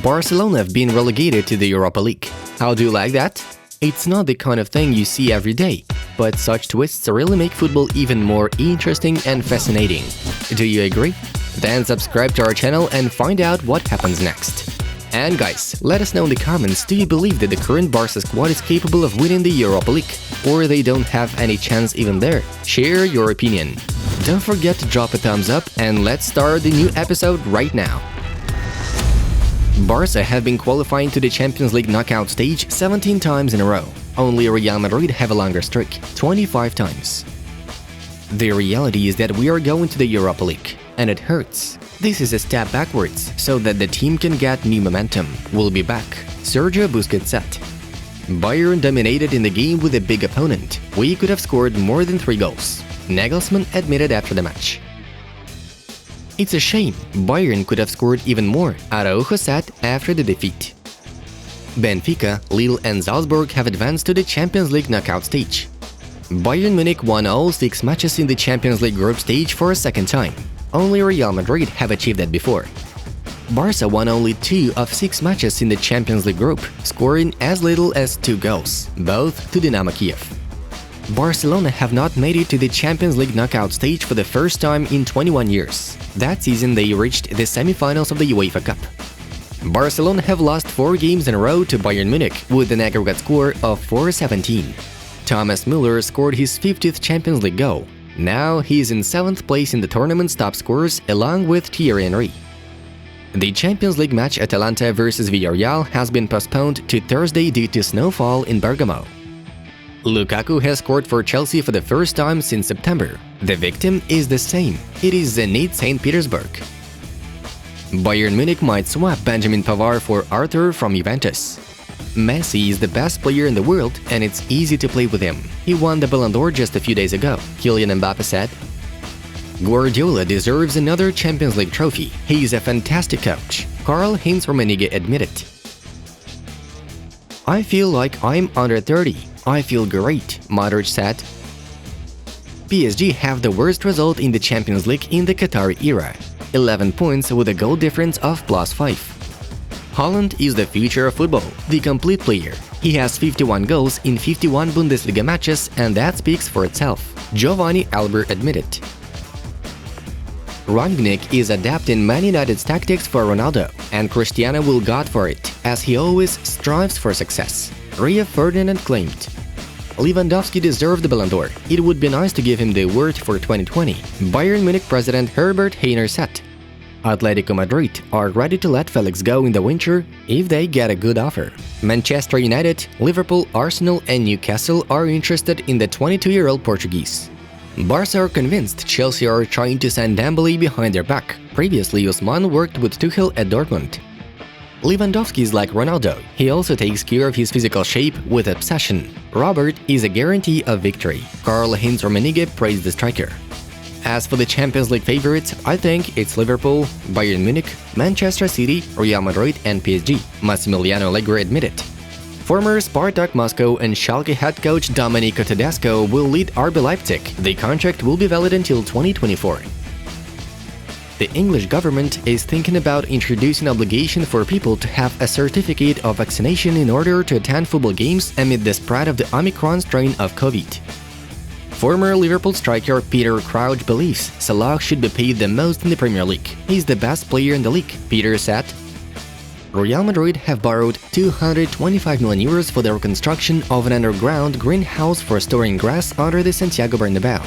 Barcelona have been relegated to the Europa League. How do you like that? It's not the kind of thing you see every day, but such twists really make football even more interesting and fascinating. Do you agree? Then subscribe to our channel and find out what happens next. And guys, let us know in the comments, do you believe that the current Barca squad is capable of winning the Europa League? Or they don't have any chance even there? Share your opinion. Don't forget to drop a thumbs up and let's start the new episode right now. Barca have been qualifying to the Champions League knockout stage 17 times in a row. Only Real Madrid have a longer streak, 25 times. The reality is that we are going to the Europa League, and it hurts. This is a step backwards, so that the team can get new momentum. We'll be back. Sergio Busquets said. Bayern dominated in the game with a big opponent. We could have scored more than 3 goals. Nagelsmann admitted after the match. It's a shame, Bayern could have scored even more, Araujo said after the defeat. Benfica, Lille and Salzburg have advanced to the Champions League knockout stage. Bayern Munich won all 6 matches in the Champions League group stage for a second time. Only Real Madrid have achieved that before. Barca won only 2 of 6 matches in the Champions League group, scoring as little as 2 goals, both to Dynamo Kiev. Barcelona have not made it to the Champions League knockout stage for the first time in 21 years. That season they reached the semi-finals of the UEFA Cup. Barcelona have lost 4 games in a row to Bayern Munich with an aggregate score of 4-17. Thomas Müller scored his 50th Champions League goal. Now he is in 7th place in the tournament's top scorers along with Thierry Henry. The Champions League match Atalanta vs Villarreal has been postponed to Thursday due to snowfall in Bergamo. Lukaku has scored for Chelsea for the first time since September. The victim is the same. It is Zenit St. Petersburg. Bayern Munich might swap Benjamin Pavard for Arthur from Juventus. Messi is the best player in the world and it's easy to play with him. He won the Ballon d'Or just a few days ago, Kylian Mbappe said. Guardiola deserves another Champions League trophy. He is a fantastic coach, Karl-Heinz Rummenigge admitted. I feel like I'm under 30. I feel great, Modric said. PSG have the worst result in the Champions League in the Qatari era, 11 points with a goal difference of +5. Haaland is the future of football, the complete player. He has 51 goals in 51 Bundesliga matches and that speaks for itself, Giovanni Albert admitted. Rangnick is adapting Man United's tactics for Ronaldo, and Cristiano will go for it, as he always strives for success, Rio Ferdinand claimed. Lewandowski deserved the Ballon d'Or. It would be nice to give him the award for 2020, Bayern Munich president Herbert Hainer said. Atletico Madrid are ready to let Felix go in the winter if they get a good offer. Manchester United, Liverpool, Arsenal and Newcastle are interested in the 22-year-old Portuguese. Barca are convinced Chelsea are trying to send Dembele behind their back. Previously, Ousmane worked with Tuchel at Dortmund. Lewandowski is like Ronaldo. He also takes care of his physical shape with obsession. Robert is a guarantee of victory. Karl-Heinz Rummenigge praised the striker. As for the Champions League favorites, I think it's Liverpool, Bayern Munich, Manchester City, Real Madrid and PSG, Massimiliano Allegri admitted. Former Spartak Moscow and Schalke head coach Domenico Tedesco will lead RB Leipzig. The contract will be valid until 2024. The English government is thinking about introducing obligation for people to have a certificate of vaccination in order to attend football games amid the spread of the Omicron strain of COVID. Former Liverpool striker Peter Crouch believes Salah should be paid the most in the Premier League. He's the best player in the league, Peter said. Real Madrid have borrowed 225 million euros for the reconstruction of an underground greenhouse for storing grass under the Santiago Bernabeu.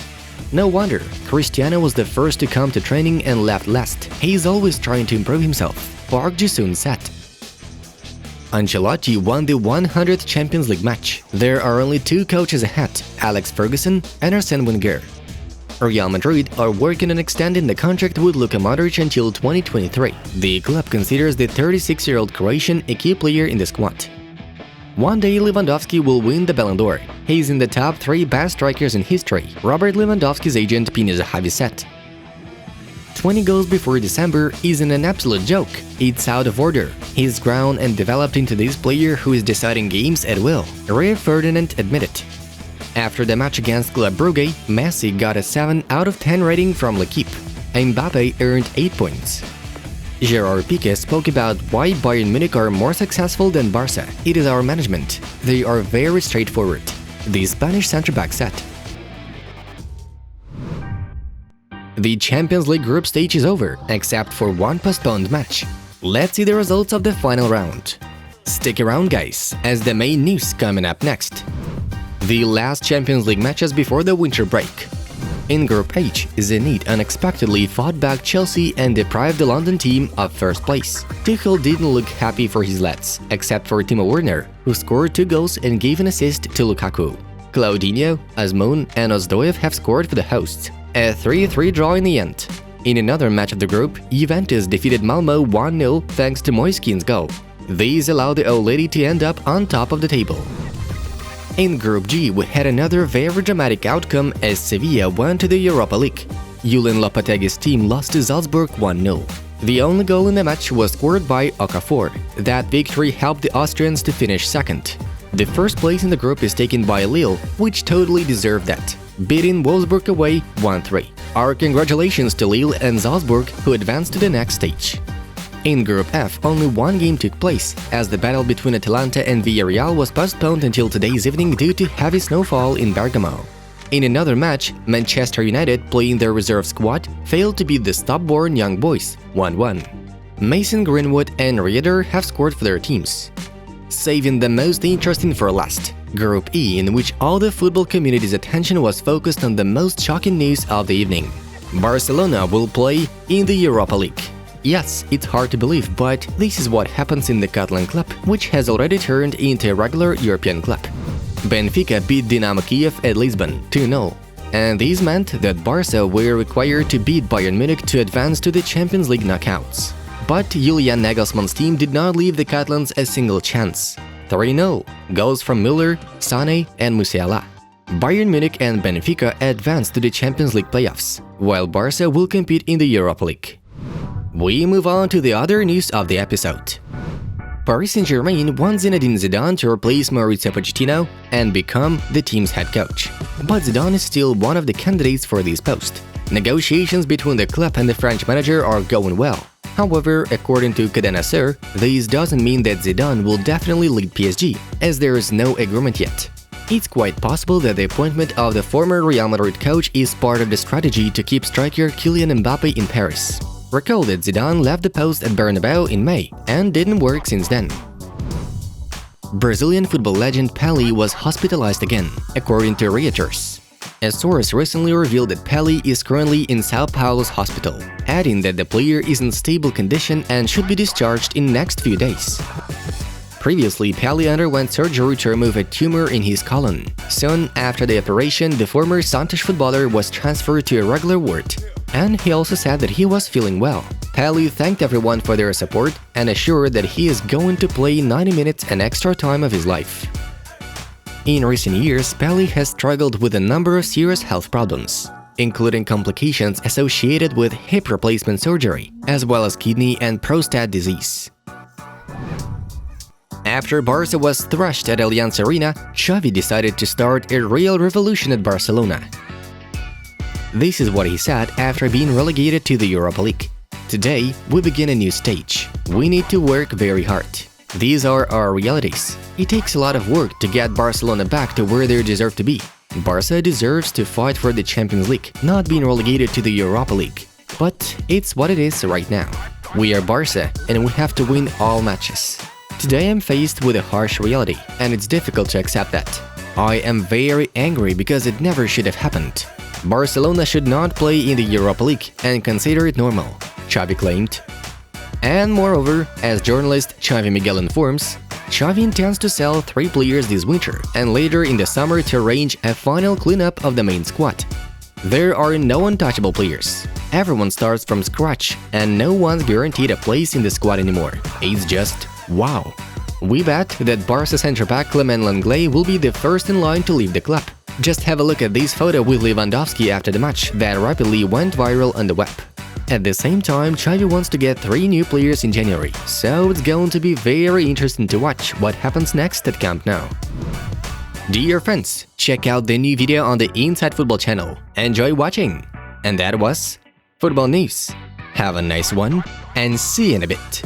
No wonder, Cristiano was the first to come to training and left last. He's always trying to improve himself, Park Ji-sung said. Ancelotti won the 100th Champions League match. There are only 2 coaches ahead, Alex Ferguson and Arsene Wenger. Real Madrid are working on extending the contract with Luka Modric until 2023. The club considers the 36-year-old Croatian a key player in the squad. One day Lewandowski will win the Ballon d'Or. He's in the top 3 best strikers in history, Robert Lewandowski's agent Pino Xavi said. 20 goals before December isn't an absolute joke. It's out of order. He's grown and developed into this player who is deciding games at will, Rio Ferdinand admitted. After the match against Club Brugge, Messi got a 7 out of 10 rating from L'Equipe. Mbappe earned 8 points. Gerard Piqué spoke about why Bayern Munich are more successful than Barca. It is our management. They are very straightforward. The Spanish centre-back said. The Champions League group stage is over, except for one postponed match. Let's see the results of the final round. Stick around, guys, as the main news coming up next. The last Champions League matches before the winter break. In Group H, Zenit unexpectedly fought back Chelsea and deprived the London team of first place. Tuchel didn't look happy for his lads, except for Timo Werner, who scored 2 goals and gave an assist to Lukaku. Claudinho, Azmoun and Ozdoev have scored for the hosts. A 3-3 draw in the end. In another match of the group, Juventus defeated Malmo 1-0 thanks to Moiskin's goal. These allowed the old lady to end up on top of the table. In Group G, we had another very dramatic outcome as Sevilla went to the Europa League. Julen Lopetegui's team lost to Salzburg 1-0. The only goal in the match was scored by Okafor. That victory helped the Austrians to finish second. The first place in the group is taken by Lille, which totally deserved that, beating Wolfsburg away 1-3. Our congratulations to Lille and Salzburg, who advanced to the next stage. In Group F, only one game took place, as the battle between Atalanta and Villarreal was postponed until today's evening due to heavy snowfall in Bergamo. In another match, Manchester United, playing their reserve squad, failed to beat the stubborn Young Boys 1-1. Mason Greenwood and Rieder have scored for their teams. Saving the most interesting for last, Group E, in which all the football community's attention was focused on the most shocking news of the evening. Barcelona will play in the Europa League. Yes, it's hard to believe, but this is what happens in the Catalan club, which has already turned into a regular European club. Benfica beat Dinamo Kiev at Lisbon 2-0, and this meant that Barca were required to beat Bayern Munich to advance to the Champions League knockouts. But Julian Nagelsmann's team did not leave the Catalans a single chance. 3-0, goals from Müller, Sané and Musiala. Bayern Munich and Benfica advanced to the Champions League playoffs, while Barca will compete in the Europa League. We move on to the other news of the episode. Paris Saint-Germain wants Zinedine Zidane to replace Mauricio Pochettino and become the team's head coach. But Zidane is still one of the candidates for this post. Negotiations between the club and the French manager are going well. However, according to Cadena Ser, this doesn't mean that Zidane will definitely lead PSG, as there is no agreement yet. It's quite possible that the appointment of the former Real Madrid coach is part of the strategy to keep striker Kylian Mbappe in Paris. Recall that Zidane left the post at Bernabeu in May and didn't work since then. Brazilian football legend Pelé was hospitalized again, according to Reuters. A source recently revealed that Pelé is currently in São Paulo's hospital, adding that the player is in stable condition and should be discharged in next few days. Previously, Pelé underwent surgery to remove a tumor in his colon. Soon after the operation, the former Santos footballer was transferred to a regular ward, and he also said that he was feeling well. Pelé thanked everyone for their support and assured that he is going to play 90 minutes and extra time of his life. In recent years, Pelé has struggled with a number of serious health problems, including complications associated with hip replacement surgery, as well as kidney and prostate disease. After Barca was thrashed at Allianz Arena, Xavi decided to start a real revolution at Barcelona. This is what he said after being relegated to the Europa League. Today, we begin a new stage. We need to work very hard. These are our realities. It takes a lot of work to get Barcelona back to where they deserve to be. Barca deserves to fight for the Champions League, not being relegated to the Europa League. But it's what it is right now. We are Barca, and we have to win all matches. Today I'm faced with a harsh reality, and it's difficult to accept that. I am very angry because it never should have happened. Barcelona should not play in the Europa League and consider it normal, Xavi claimed. And moreover, as journalist Xavi Miguel informs, Xavi intends to sell 3 players this winter and later in the summer to arrange a final cleanup of the main squad. There are no untouchable players. Everyone starts from scratch and no one's guaranteed a place in the squad anymore. It's just wow. We bet that Barca centre-back Clement Lenglet will be the first in line to leave the club. Just have a look at this photo with Lewandowski after the match that rapidly went viral on the web. At the same time, Xavi wants to get 3 new players in January, so it's going to be very interesting to watch what happens next at Camp Nou. Dear friends, check out the new video on the Inside Football channel. Enjoy watching! And that was Football News. Have a nice one. and see you in a bit.